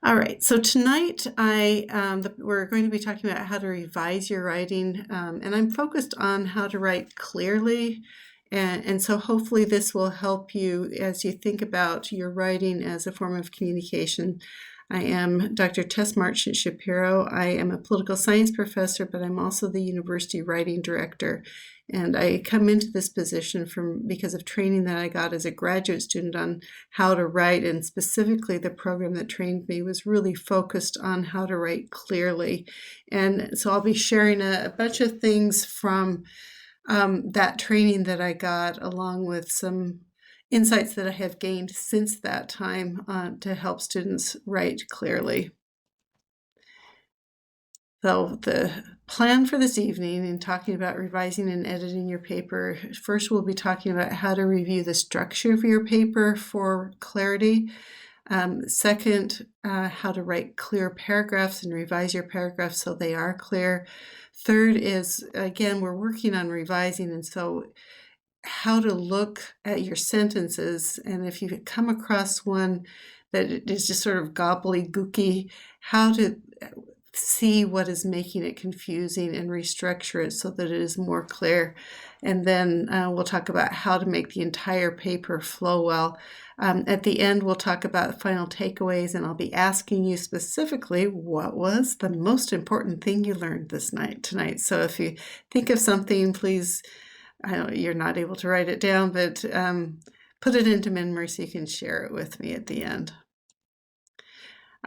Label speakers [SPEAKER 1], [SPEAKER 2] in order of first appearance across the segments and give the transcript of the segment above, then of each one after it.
[SPEAKER 1] All right, so tonight we're going to be talking about how to revise your writing, and I'm focused on how to write clearly, and so hopefully this will help you as you think about your writing as a form of communication. I am Dr. Tess Marchant-Shapiro. I am a political science professor, but I'm also the university writing director. And I come into this position because of training that I got as a graduate student on how to write, and specifically the program that trained me was really focused on how to write clearly. And so I'll be sharing a bunch of things from that training that I got, along with some insights that I have gained since that time to help students write clearly. So the plan for this evening in talking about revising and editing your paper, first we'll be talking about how to review the structure of your paper for clarity. Second, how to write clear paragraphs and revise your paragraphs so they are clear. Third is, again, we're working on revising, and so how to look at your sentences, and if you come across one that is just sort of gobbledygooky, how to see what is making it confusing and restructure it so that it is more clear. And then we'll talk about how to make the entire paper flow well. At the end, we'll talk about final takeaways, and I'll be asking you specifically what was the most important thing you learned tonight. So if you think of something, please, I know you're not able to write it down, but put it into memory so you can share it with me at the end.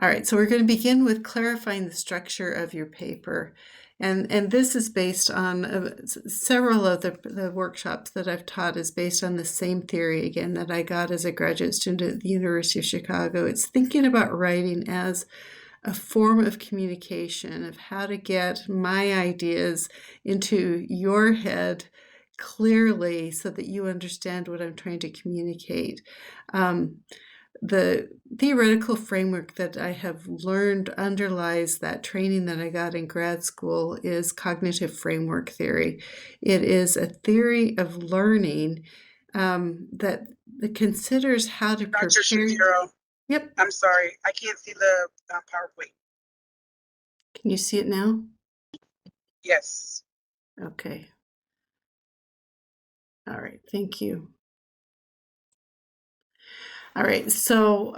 [SPEAKER 1] All right, so we're going to begin with clarifying the structure of your paper. And this is based on several of the workshops that I've taught is based on the same theory, again, that I got as a graduate student at the University of Chicago. It's thinking about writing as a form of communication, of how to get my ideas into your head clearly so that you understand what I'm trying to communicate. The theoretical framework that I have learned underlies that training that I got in grad school is cognitive framework theory. It is a theory of learning that considers how to prepare.
[SPEAKER 2] Dr. Shapiro.
[SPEAKER 1] Yep.
[SPEAKER 2] I'm sorry, I can't see the PowerPoint.
[SPEAKER 1] Can you see it now?
[SPEAKER 2] Yes.
[SPEAKER 1] Okay. All right, thank you. All right, so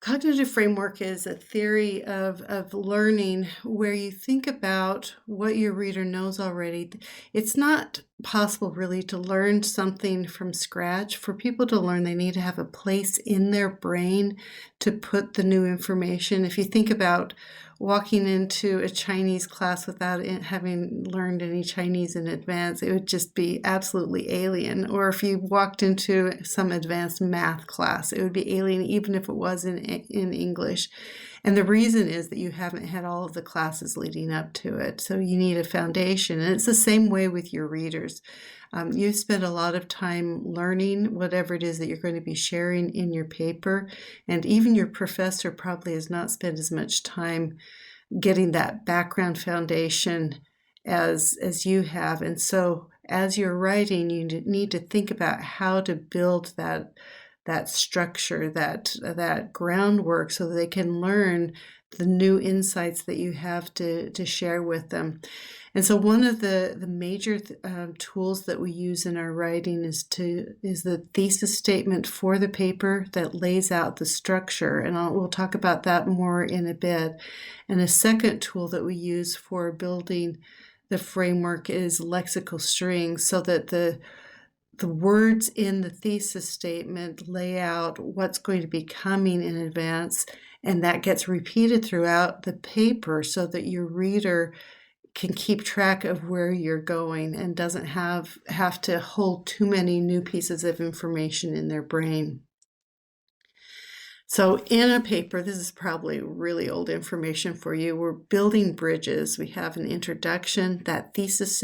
[SPEAKER 1] cognitive framework is a theory of learning where you think about what your reader knows already. It's not possible really to learn something from scratch. For people to learn, they need to have a place in their brain to put the new information. If you think about walking into a Chinese class without having learned any Chinese in advance, it would just be absolutely alien. Or if you walked into some advanced math class, it would be alien even if it was in English. And the reason is that you haven't had all of the classes leading up to it. So you need a foundation. And it's the same way with your readers. You spend a lot of time learning whatever it is that you're going to be sharing in your paper. And even your professor probably has not spent as much time getting that background foundation as you have. And so as you're writing, you need to think about how to build that structure, that groundwork, so that they can learn the new insights that you have to share with them. And so one of the major tools that we use in our writing is the thesis statement for the paper that lays out the structure. And we'll talk about that more in a bit. And a second tool that we use for building the framework is lexical strings, so that the words in the thesis statement lay out what's going to be coming in advance, and that gets repeated throughout the paper so that your reader can keep track of where you're going and doesn't have to hold too many new pieces of information in their brain. So in a paper, this is probably really old information for you. We're building bridges. We have an introduction. That thesis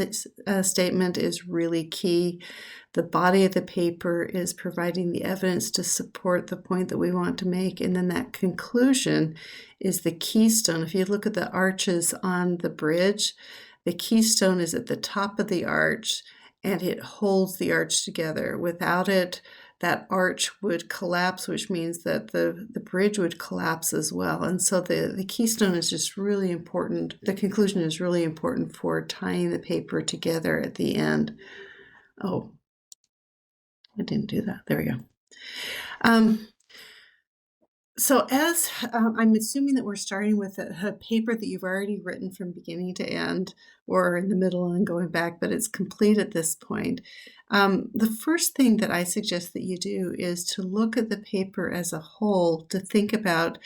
[SPEAKER 1] statement is really key. The body of the paper is providing the evidence to support the point that we want to make. And then that conclusion is the keystone. If you look at the arches on the bridge, the keystone is at the top of the arch, and it holds the arch together. Without it, that arch would collapse, which means that the bridge would collapse as well. And so the keystone is just really important. The conclusion is really important for tying the paper together at the end. Oh, I didn't do that. There we go. So as I'm assuming that we're starting with a paper that you've already written from beginning to end, or in the middle and going back, but it's complete at this point. The first thing that I suggest that you do is to look at the paper as a whole, to think about,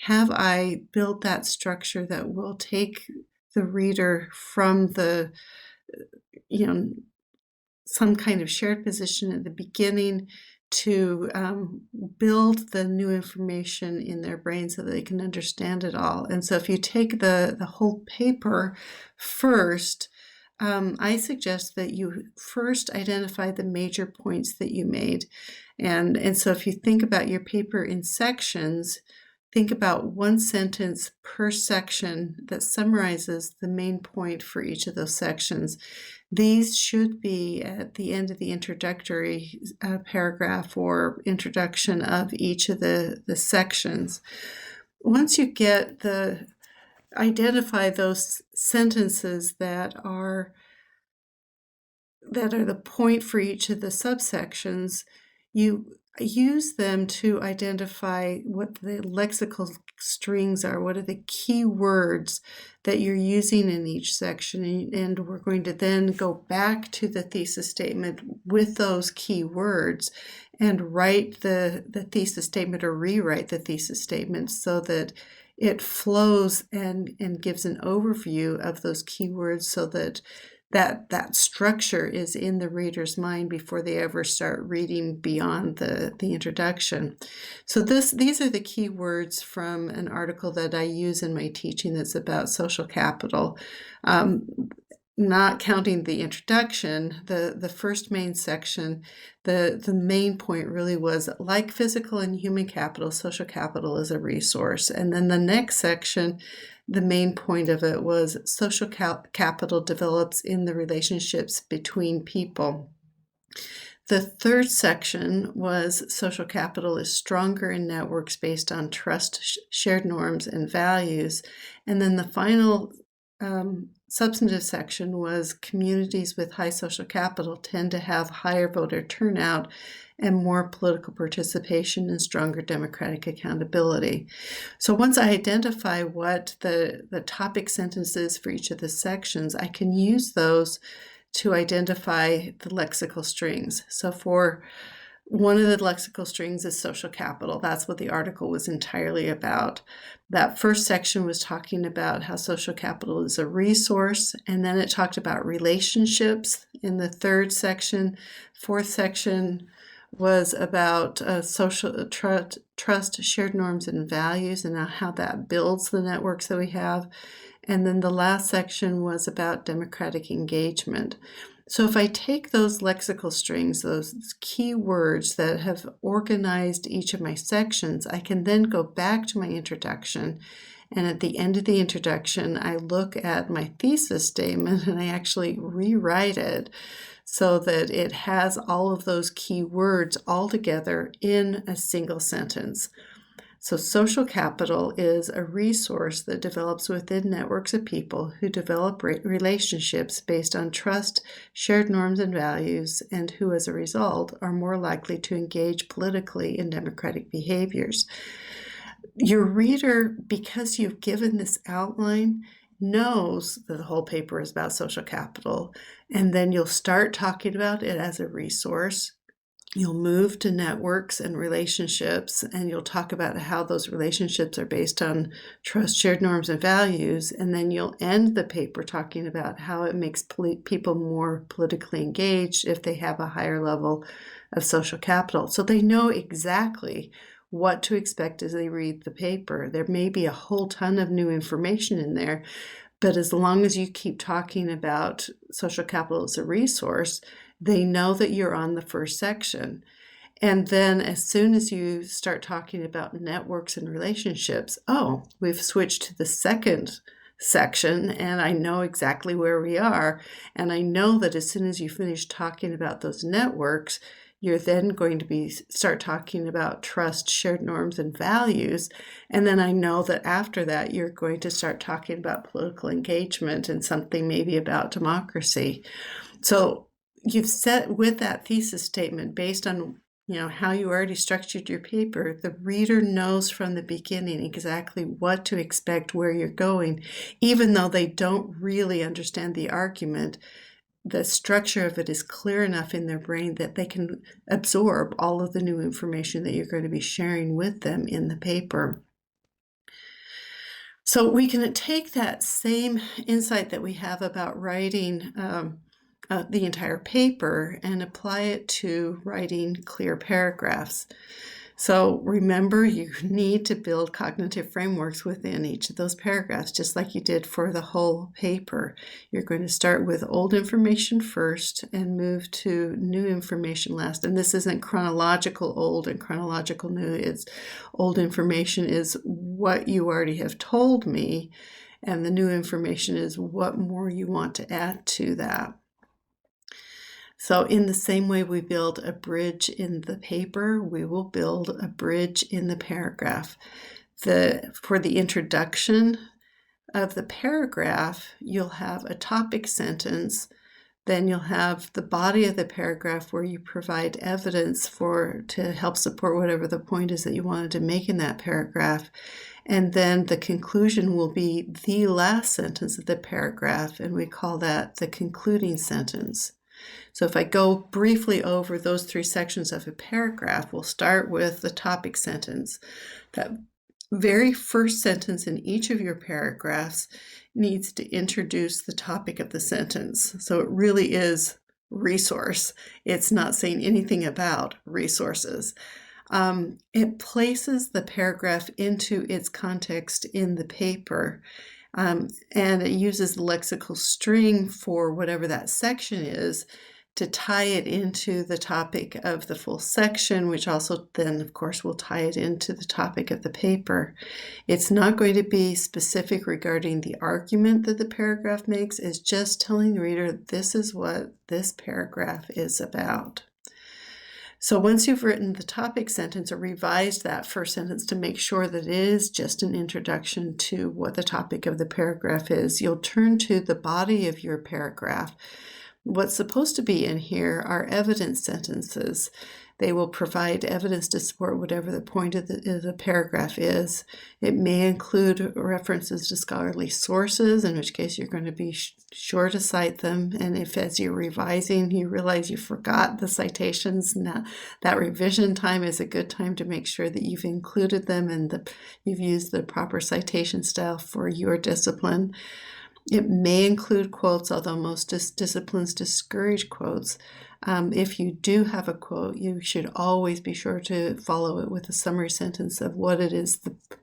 [SPEAKER 1] have I built that structure that will take the reader from the, some kind of shared position at the beginning to build the new information in their brain so that they can understand it all. And so if you take the whole paper first, I suggest that you first identify the major points that you made. And so if you think about your paper in sections, think about one sentence per section that summarizes the main point for each of those sections. These should be at the end of the introductory paragraph or introduction of each of the sections. Once you identify those sentences that are the point for each of the subsections, you use them to identify what the lexical strings are, what are the key words that you're using in each section, and we're going to then go back to the thesis statement with those key words and write the thesis statement or rewrite the thesis statement so that it flows and gives an overview of those keywords so that structure is in the reader's mind before they ever start reading beyond the introduction. So these are the key words from an article that I use in my teaching that's about social capital. Not counting the introduction, the first main section, the main point really was, like physical and human capital, social capital is a resource. And then the next section, the main point of it was social capital develops in the relationships between people. The third section was social capital is stronger in networks based on trust, shared norms, and values. And then the final substantive section was communities with high social capital tend to have higher voter turnout and more political participation and stronger democratic accountability. So once I identify what the topic sentences for each of the sections, I can use those to identify the lexical strings. So for one of the lexical strings is social capital. That's what the article was entirely about. That first section was talking about how social capital is a resource, and then it talked about relationships in the third section. Fourth section was about social trust, shared norms, and values, and how that builds the networks that we have. And then the last section was about democratic engagement. So if I take those lexical strings, those key words that have organized each of my sections, I can then go back to my introduction. And at the end of the introduction, I look at my thesis statement and I actually rewrite it so that it has all of those key words all together in a single sentence. So social capital is a resource that develops within networks of people who develop relationships based on trust, shared norms and values, and who, as a result, are more likely to engage politically in democratic behaviors. Your reader, because you've given this outline, knows that the whole paper is about social capital, and then you'll start talking about it as a resource. You'll move to networks and relationships, and you'll talk about how those relationships are based on trust, shared norms, and values. And then you'll end the paper talking about how it makes people more politically engaged if they have a higher level of social capital. So they know exactly what to expect as they read the paper. There may be a whole ton of new information in there, but as long as you keep talking about social capital as a resource, they know that you're on the first section. And then as soon as you start talking about networks and relationships, oh, we've switched to the second section and I know exactly where we are. And I know that as soon as you finish talking about those networks, You're then going to start talking about trust, shared norms, and values. And then I know that after that, you're going to start talking about political engagement and something maybe about democracy. So you've set with that thesis statement based on how you already structured your paper. The reader knows from the beginning exactly what to expect, where you're going, even though they don't really understand the argument. The structure of it is clear enough in their brain that they can absorb all of the new information that you're going to be sharing with them in the paper. So we can take that same insight that we have about writing the entire paper and apply it to writing clear paragraphs. So remember, you need to build cognitive frameworks within each of those paragraphs, just like you did for the whole paper. You're going to start with old information first and move to new information last. And this isn't chronological old and chronological new. It's old information is what you already have told me, and the new information is what more you want to add to that. So in the same way we build a bridge in the paper, we will build a bridge in the paragraph. For the introduction of the paragraph, you'll have a topic sentence. Then you'll have the body of the paragraph where you provide evidence to help support whatever the point is that you wanted to make in that paragraph. And then the conclusion will be the last sentence of the paragraph, and we call that the concluding sentence. So if I go briefly over those three sections of a paragraph, we'll start with the topic sentence. That very first sentence in each of your paragraphs needs to introduce the topic of the sentence. So it really is resource. It's not saying anything about resources. It places the paragraph into its context in the paper. And it uses the lexical string for whatever that section is to tie it into the topic of the full section, which also then, of course, will tie it into the topic of the paper. It's not going to be specific regarding the argument that the paragraph makes. It's just telling the reader this is what this paragraph is about. So once you've written the topic sentence or revised that first sentence to make sure that it is just an introduction to what the topic of the paragraph is, you'll turn to the body of your paragraph. What's supposed to be in here are evidence sentences. They will provide evidence to support whatever the point of the paragraph is. It may include references to scholarly sources, in which case you're going to be sure to cite them. And if as you're revising, you realize you forgot the citations, that revision time is a good time to make sure that you've included them and you've used the proper citation style for your discipline. It may include quotes, although most disciplines discourage quotes. If you do have a quote, you should always be sure to follow it with a summary sentence of what it is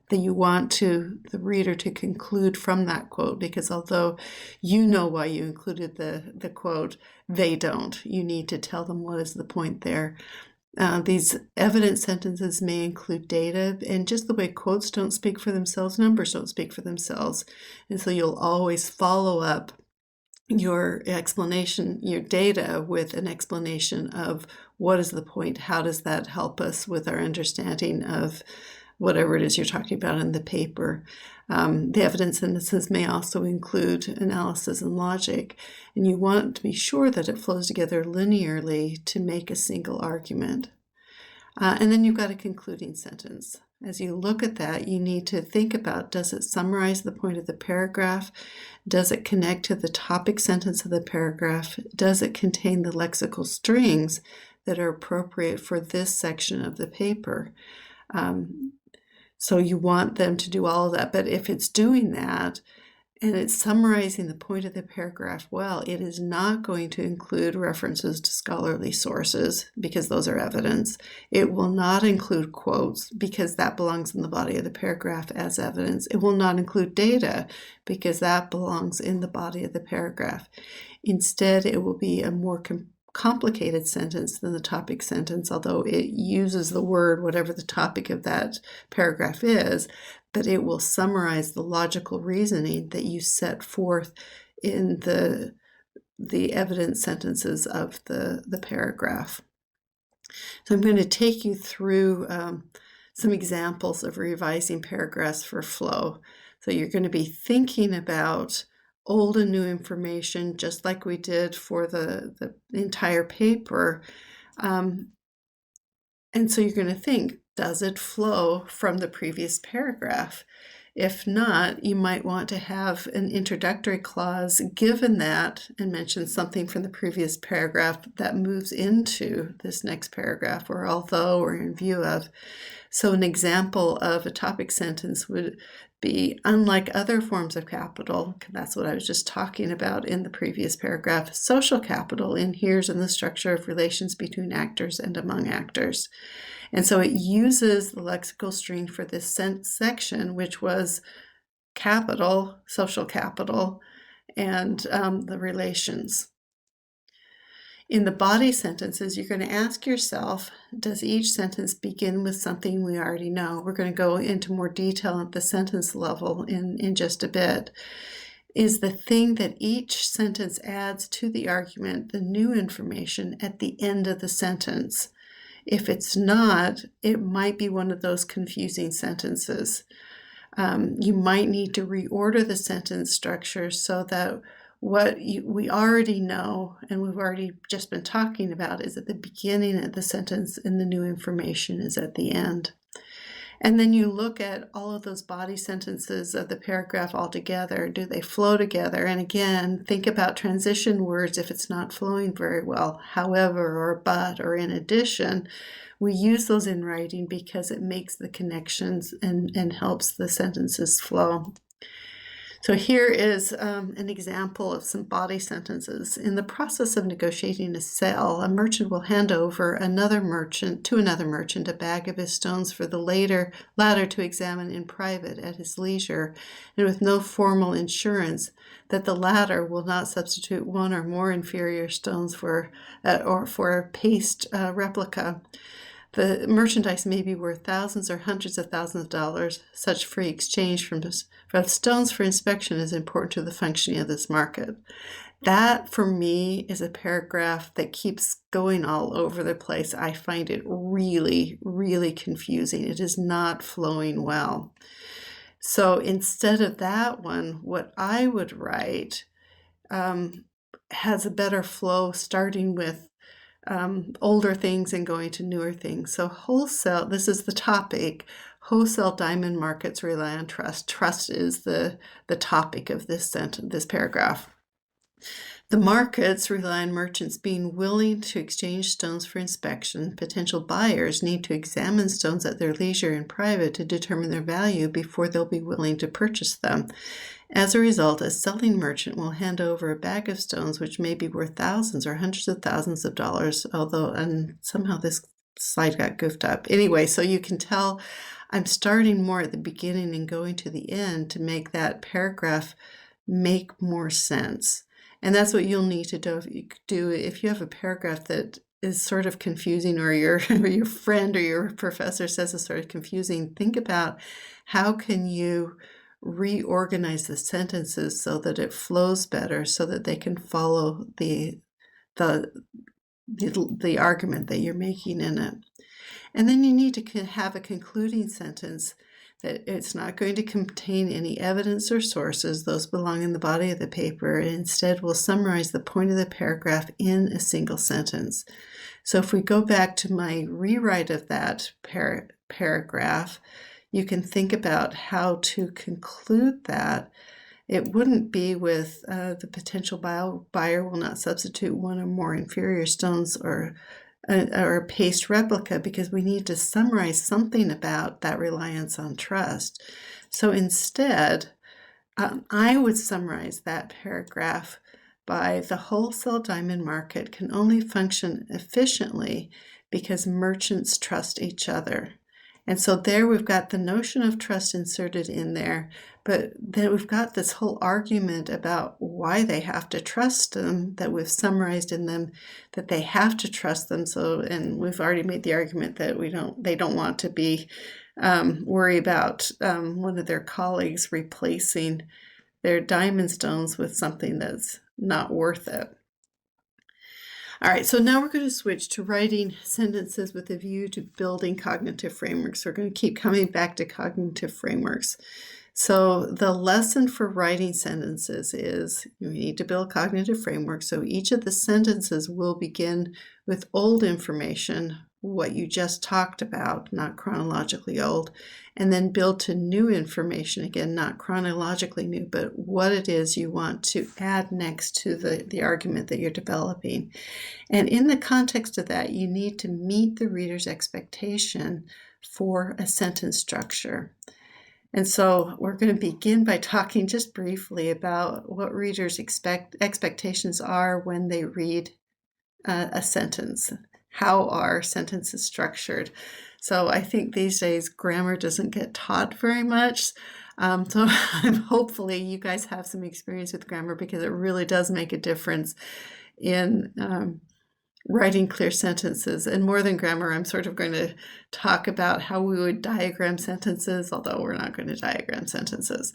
[SPEAKER 1] that you want the reader to conclude from that quote, because although you know why you included the quote, they don't. You need to tell them what is the point there. These evidence sentences may include data, and just the way quotes don't speak for themselves, numbers don't speak for themselves. And so you'll always follow up your explanation, your data, with an explanation of what is the point, how does that help us with our understanding of whatever it is you're talking about in the paper. The evidence sentences may also include analysis and logic, and you want to be sure that it flows together linearly to make a single argument. And then you've got a concluding sentence. As you look at that, you need to think about, does it summarize the point of the paragraph? Does it connect to the topic sentence of the paragraph? Does it contain the lexical strings that are appropriate for this section of the paper? So you want them to do all of that. But if it's doing that and it's summarizing the point of the paragraph well, it is not going to include references to scholarly sources because those are evidence. It will not include quotes because that belongs in the body of the paragraph as evidence. It will not include data because that belongs in the body of the paragraph. Instead, it will be a more complicated sentence than the topic sentence, although it uses the word whatever the topic of that paragraph is, but it will summarize the logical reasoning that you set forth in the evidence sentences of the paragraph. So I'm going to take you through some examples of revising paragraphs for flow. So you're going to be thinking about old and new information, just like we did for the entire paper. And so you're going to think, does it flow from the previous paragraph? If not, you might want to have an introductory clause given that and mention something from the previous paragraph that moves into this next paragraph, or although, or in view of. So an example of a topic sentence would be, unlike other forms of capital, that's what I was just talking about in the previous paragraph, social capital inheres in the structure of relations between actors and among actors. And so it uses the lexical string for this section, which was capital, social capital, and the relations. In the body sentences, you're going to ask yourself, does each sentence begin with something we already know? We're going to go into more detail at the sentence level in just a bit. Is the thing that each sentence adds to the argument the new information at the end of the sentence? If it's not, it might be one of those confusing sentences. You might need to reorder the sentence structure so that what we already know and we've already just been talking about is at the beginning of the sentence and the new information is at the end. And then you look at all of those body sentences of the paragraph all together. Do they flow together? And again, think about transition words if it's not flowing very well. However, or but, or in addition. We use those in writing because it makes the connections and helps the sentences flow. So here is an example of some body sentences. In the process of negotiating a sale, a merchant will hand over another merchant a bag of his stones for the latter to examine in private at his leisure, and with no formal insurance that the latter will not substitute one or more inferior stones for a paste replica. The merchandise may be worth thousands or hundreds of thousands of dollars. Such free exchange from stones for inspection is important to the functioning of this market. That, for me, is a paragraph that keeps going all over the place. I find it really, really confusing. It is not flowing well. So instead of that one, what I would write has a better flow, starting with older things and going to newer things. So wholesale, this is the topic. Wholesale diamond markets rely on trust. Trust is the topic of this paragraph. The markets rely on merchants being willing to exchange stones for inspection. Potential buyers need to examine stones at their leisure in private to determine their value before they'll be willing to purchase them. As a result, a selling merchant will hand over a bag of stones which may be worth thousands or hundreds of thousands of dollars, and somehow this slide got goofed up. Anyway, so you can tell I'm starting more at the beginning and going to the end to make that paragraph make more sense. And that's what you'll need to do if you have a paragraph that is sort of confusing, or your friend or your professor says it's sort of confusing. Think about how can you reorganize the sentences so that it flows better, so that they can follow the argument that you're making in it. And then you need to have a concluding sentence that it's not going to contain any evidence or sources. Those belong in the body of the paper. And instead, we'll summarize the point of the paragraph in a single sentence. So if we go back to my rewrite of that paragraph, you can think about how to conclude that. It wouldn't be with the potential buyer will not substitute one or more inferior stones or a paste replica, because we need to summarize something about that reliance on trust. So instead, I would summarize that paragraph by the wholesale diamond market can only function efficiently because merchants trust each other. And so there we've got the notion of trust inserted in there, but then we've got this whole argument about why they have to trust them that we've summarized in them, that they have to trust them. So, and we've already made the argument that they don't want to be worry about one of their colleagues replacing their diamond stones with something that's not worth it. All right, so now we're going to switch to writing sentences with a view to building cognitive frameworks. We're going to keep coming back to cognitive frameworks. So the lesson for writing sentences is you need to build cognitive frameworks. So each of the sentences will begin with old information, what you just talked about, not chronologically old, and then build to new information, again, not chronologically new, but what it is you want to add next to the argument that you're developing. And in the context of that, you need to meet the reader's expectation for a sentence structure. And so we're going to begin by talking just briefly about what readers' expectations are when they read a sentence. How are sentences structured? So I think these days grammar doesn't get taught very much. So hopefully you guys have some experience with grammar, because it really does make a difference in writing clear sentences. And more than grammar, I'm sort of going to talk about how we would diagram sentences, although we're not going to diagram sentences.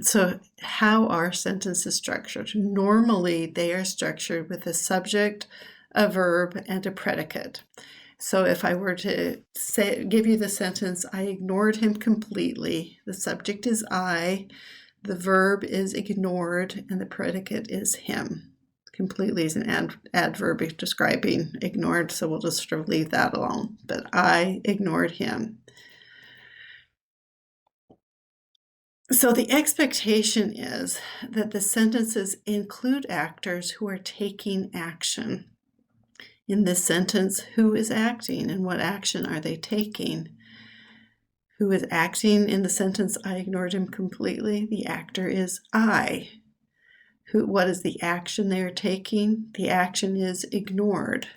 [SPEAKER 1] So how are sentences structured? Normally, they are structured with a subject, a verb, and a predicate. So if I were to give you the sentence, I ignored him completely, the subject is I, the verb is ignored, and the predicate is him. Completely is an adverb describing ignored, so we'll just sort of leave that alone. But I ignored him. So the expectation is that the sentences include actors who are taking action. In this sentence, who is acting and what action are they taking? Who is acting in the sentence, I ignored him completely? The actor is I. What is the action they are taking? The action is ignored.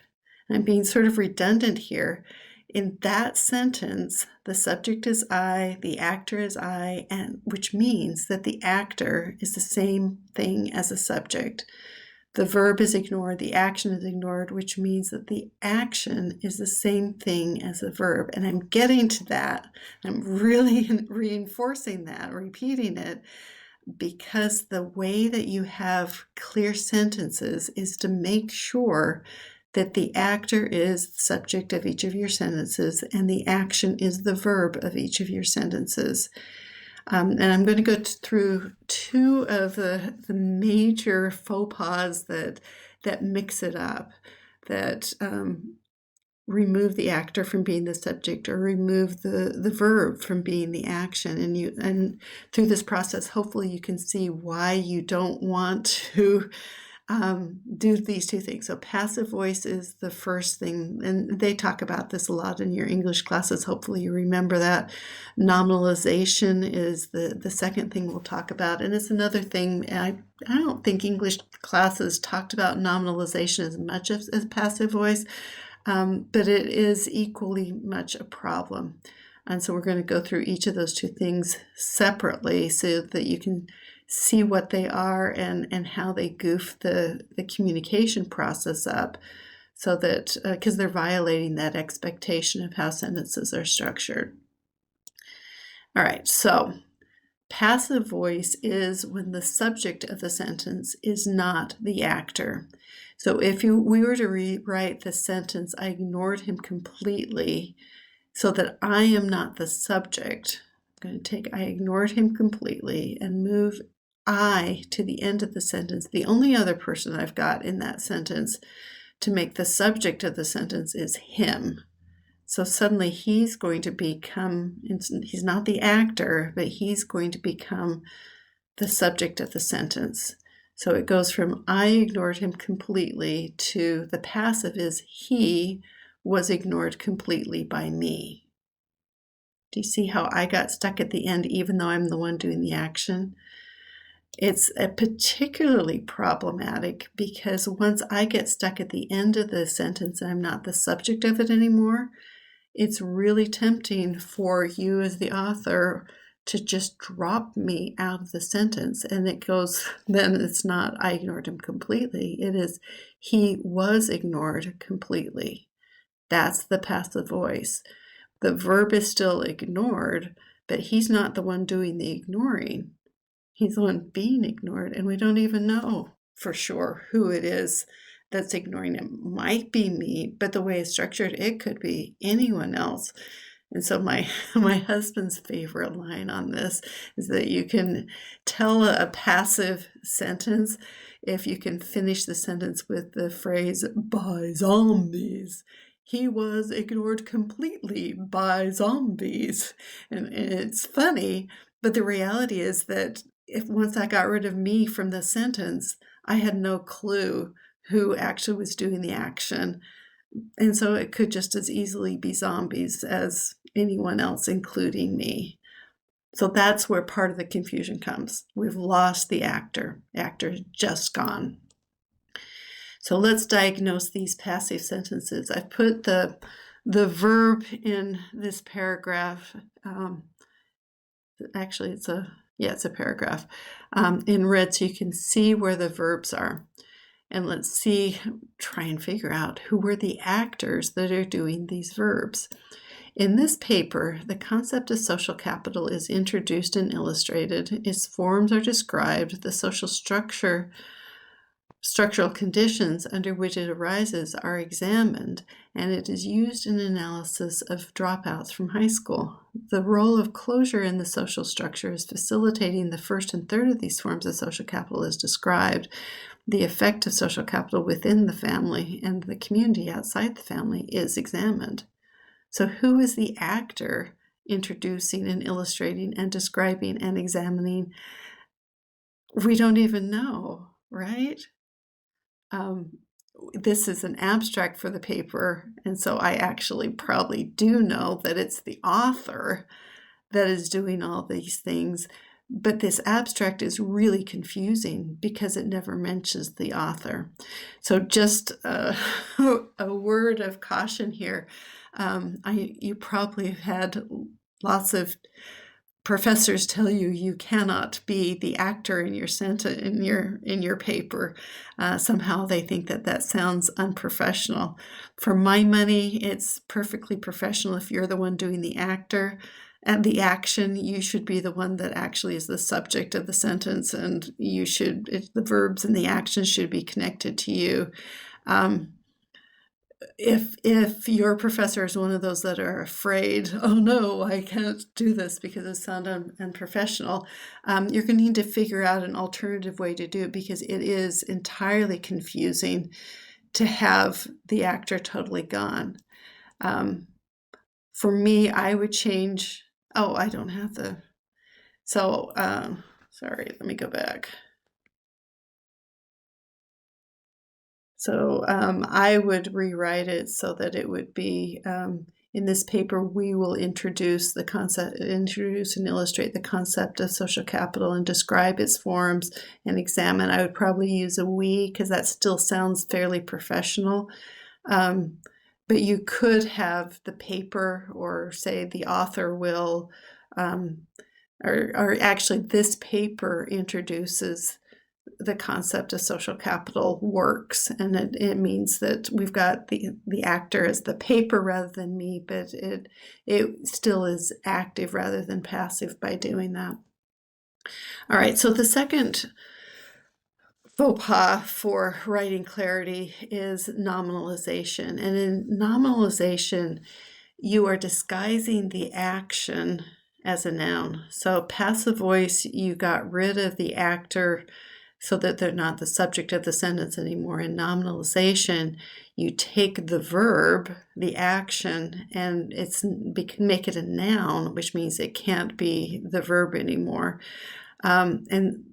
[SPEAKER 1] I'm being sort of redundant here. In that sentence, the subject is I, the actor is I, and which means that the actor is the same thing as the subject. The verb is ignored, the action is ignored, which means that the action is the same thing as the verb. And I'm getting to that. I'm really reinforcing that, repeating it, because the way that you have clear sentences is to make sure that the actor is the subject of each of your sentences and the action is the verb of each of your sentences. And I'm going to go through two of the major faux pas that mix it up, that remove the actor from being the subject or remove the verb from being the action. And through this process, hopefully you can see why you don't want to do these two things. So passive voice is the first thing, and they talk about this a lot in your English classes. Hopefully you remember that. Nominalization is the second thing we'll talk about, and it's another thing. I don't think English classes talked about nominalization as much as passive voice. But it is equally much a problem. And so we're going to go through each of those two things separately so that you can see what they are and how they goof the communication process up, so that, because they're violating that expectation of how sentences are structured. All right, so passive voice is when the subject of the sentence is not the actor. So if we were to rewrite the sentence, I ignored him completely, so that I am not the subject, I'm going to take I ignored him completely and move I to the end of the sentence. The only other person I've got in that sentence to make the subject of the sentence is him. So suddenly he's going to become, he's not the actor, but he's going to become the subject of the sentence. So it goes from I ignored him completely to the passive is he was ignored completely by me. Do you see how I got stuck at the end even though I'm the one doing the action? It's particularly problematic because once I get stuck at the end of the sentence and I'm not the subject of it anymore, it's really tempting for you as the author to just drop me out of the sentence. And it goes, then it's not I ignored him completely. It is he was ignored completely. That's the passive voice. The verb is still ignored, but he's not the one doing the ignoring. He's the one being ignored, and we don't even know for sure who it is that's ignoring it might be me, but the way it's structured, it could be anyone else. And so my my husband's favorite line on this is that you can tell a passive sentence if you can finish the sentence with the phrase by zombies. He was ignored completely by zombies. And it's funny, but the reality is that if once I got rid of me from the sentence, I had no clue who actually was doing the action. And so it could just as easily be zombies as anyone else, including me. So that's where part of the confusion comes. We've lost the actor. The actor is just gone. So let's diagnose these passive sentences. I've put the verb in this paragraph. Actually, it's a paragraph in red, so you can see where the verbs are. And let's try and figure out who were the actors that are doing these verbs. In this paper, the concept of social capital is introduced and illustrated. Its forms are described. The social structural conditions under which it arises are examined, and it is used in analysis of dropouts from high school. The role of closure in the social structure is facilitating the first and third of these forms of social capital is described. The effect of social capital within the family and the community outside the family is examined. So who is the actor introducing and illustrating and describing and examining? We don't even know, right? This is an abstract for the paper, and so I actually probably do know that it's the author that is doing all these things. But this abstract is really confusing because it never mentions the author. So just a word of caution here. You probably have had lots of professors tell you cannot be the actor in your in your paper. Somehow they think that sounds unprofessional. For my money, it's perfectly professional if you're the one doing the actor. And the action, you should be the one that actually is the subject of the sentence, and the verbs and the action should be connected to you. If your professor is one of those that are afraid, oh no, I can't do this because it sounds unprofessional, you're going to need to figure out an alternative way to do it, because it is entirely confusing to have the actor totally gone. For me, I would change. Oh, I don't have so, sorry, let me go back. So I would rewrite it so that it would be, in this paper, we will introduce and illustrate the concept of social capital and describe its forms and examine. I would probably use a we, because that still sounds fairly professional. But you could have the paper, or say the author will, or actually this paper introduces the concept of social capital works, and it means that we've got the actor as the paper rather than me, but it still is active rather than passive by doing that. All right, so the second faux pas for writing clarity is nominalization. And in nominalization, you are disguising the action as a noun. So passive voice, you got rid of the actor so that they're not the subject of the sentence anymore. In nominalization, you take the verb, the action, and make it a noun, which means it can't be the verb anymore. And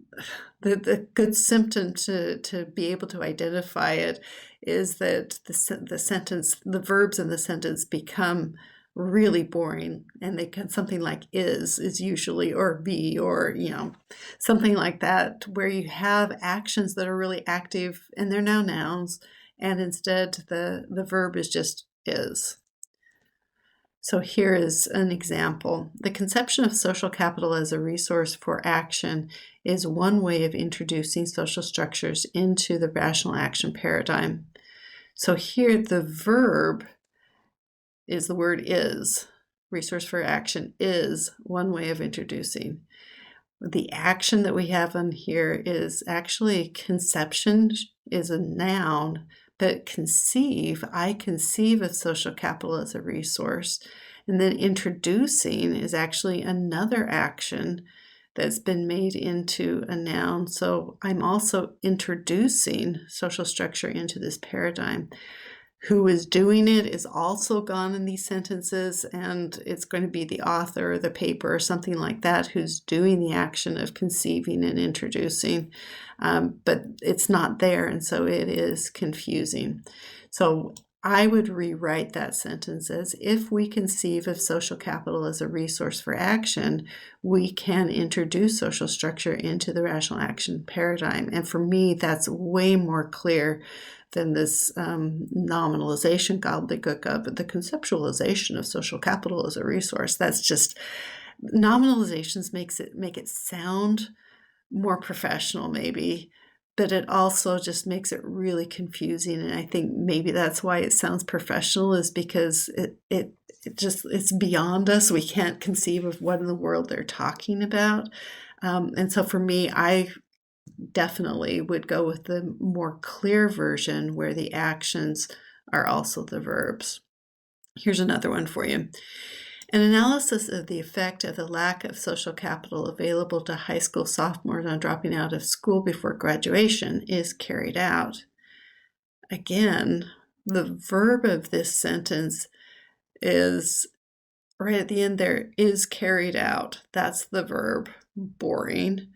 [SPEAKER 1] the good symptom to be able to identify it is that the verbs in the sentence become really boring, and they can something like is usually, or be, or something like that, where you have actions that are really active and they're now nouns, and instead the verb is just is. So here is an example. The conception of social capital as a resource for action is one way of introducing social structures into the rational action paradigm. So here the verb is the word is. Resource for action is one way of introducing. The action that we have on here is actually conception is a noun, But conceive, I conceive of social capital as a resource. And then introducing is actually another action that's been made into a noun. So I'm also introducing social structure into this paradigm. Who is doing it is also gone in these sentences, and it's going to be the author or the paper or something like that who's doing the action of conceiving and introducing, but it's not there, and so it is confusing. So I would rewrite that sentence as, if we conceive of social capital as a resource for action, we can introduce social structure into the rational action paradigm. And for me, that's way more clear than this nominalization gobbledygook of the conceptualization of social capital as a resource. That's just, nominalizations make it sound more professional maybe, but it also just makes it really confusing. And I think maybe that's why it sounds professional, is because it's beyond us. We can't conceive of what in the world they're talking about. And so for me, I definitely would go with the more clear version where the actions are also the verbs. Here's another one for you. An analysis of the effect of the lack of social capital available to high school sophomores on dropping out of school before graduation is carried out. Again, the verb of this sentence is right at the end there, is carried out. That's the verb. Boring.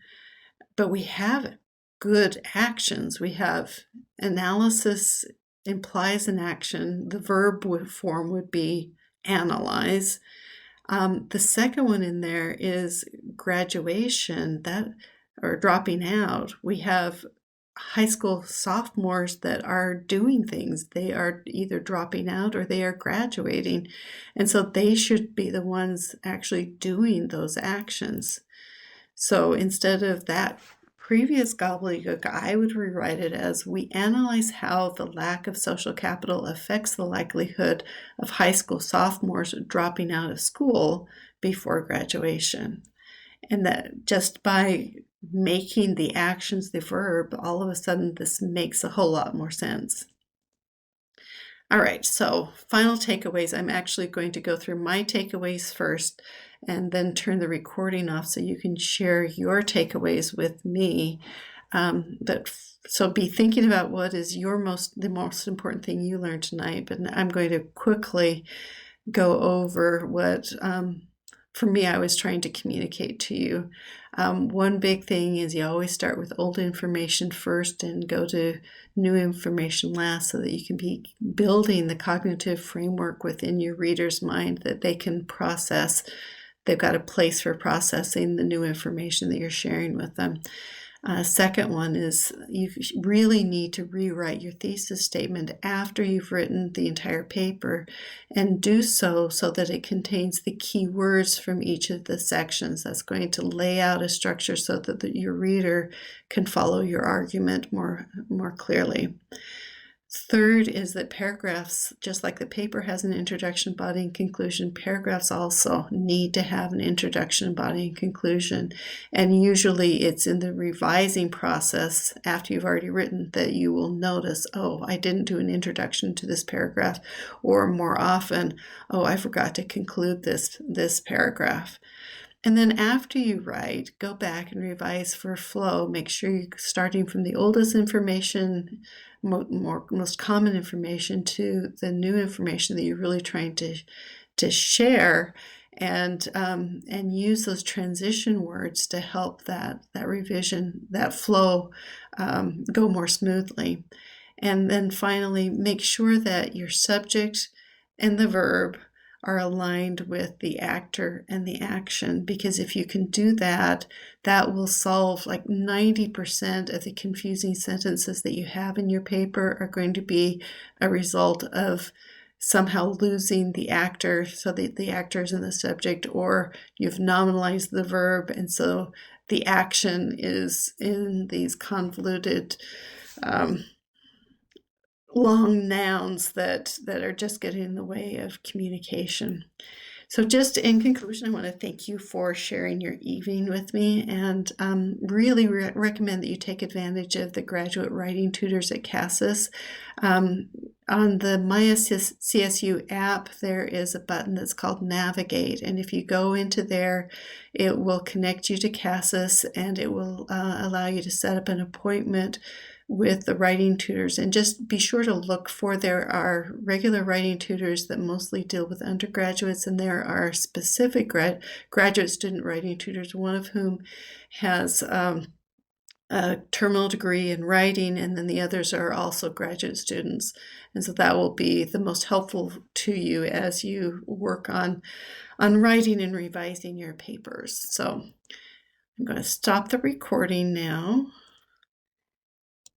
[SPEAKER 1] But we have good actions. We have analysis implies an action. The verb form would be analyze. The second one in there is graduation, or dropping out. We have high school sophomores that are doing things. They are either dropping out or they are graduating. And so they should be the ones actually doing those actions. So instead of that previous gobbledygook, I would rewrite it as, we analyze how the lack of social capital affects the likelihood of high school sophomores dropping out of school before graduation. And that just by making the actions the verb, all of a sudden this makes a whole lot more sense. All right, so final takeaways. I'm actually going to go through my takeaways first and then turn the recording off so you can share your takeaways with me. So be thinking about what is the most important thing you learned tonight. But I'm going to quickly go over what, for me, I was trying to communicate to you. One big thing is you always start with old information first and go to new information last, so that you can be building the cognitive framework within your reader's mind that they can process. They've got a place for processing the new information that you're sharing with them. Second one is you really need to rewrite your thesis statement after you've written the entire paper, and do so that it contains the key words from each of the sections. That's going to lay out a structure so that your reader can follow your argument more clearly. Third is that paragraphs, just like the paper has an introduction, body, and conclusion, paragraphs also need to have an introduction, body, and conclusion. And usually it's in the revising process after you've already written that you will notice, oh, I didn't do an introduction to this paragraph, or more often, oh, I forgot to conclude this paragraph. And then after you write, go back and revise for flow. Make sure you're starting from the oldest information, most common information, to the new information that you're really trying to share, and use those transition words to help that revision, that flow, go more smoothly. And then finally, make sure that your subject and the verb are aligned with the actor and the action, because if you can do that, that will solve like 90% of the confusing sentences that you have in your paper are going to be a result of somehow losing the actor, so that the actor is in the subject, or you've nominalized the verb, and so the action is in these convoluted long nouns that are just getting in the way of communication. So just in conclusion, I want to thank you for sharing your evening with me, and really recommend that you take advantage of the graduate writing tutors at CASAS. On the SCSU app, there is a button that's called Navigate, and if you go into there, it will connect you to CASAS, and it will allow you to set up an appointment with the writing tutors. And just be sure to look for, there are regular writing tutors that mostly deal with undergraduates, and there are specific graduate student writing tutors, one of whom has a terminal degree in writing, and then the others are also graduate students. And so that will be the most helpful to you as you work on writing and revising your papers. So I'm going to stop the recording now.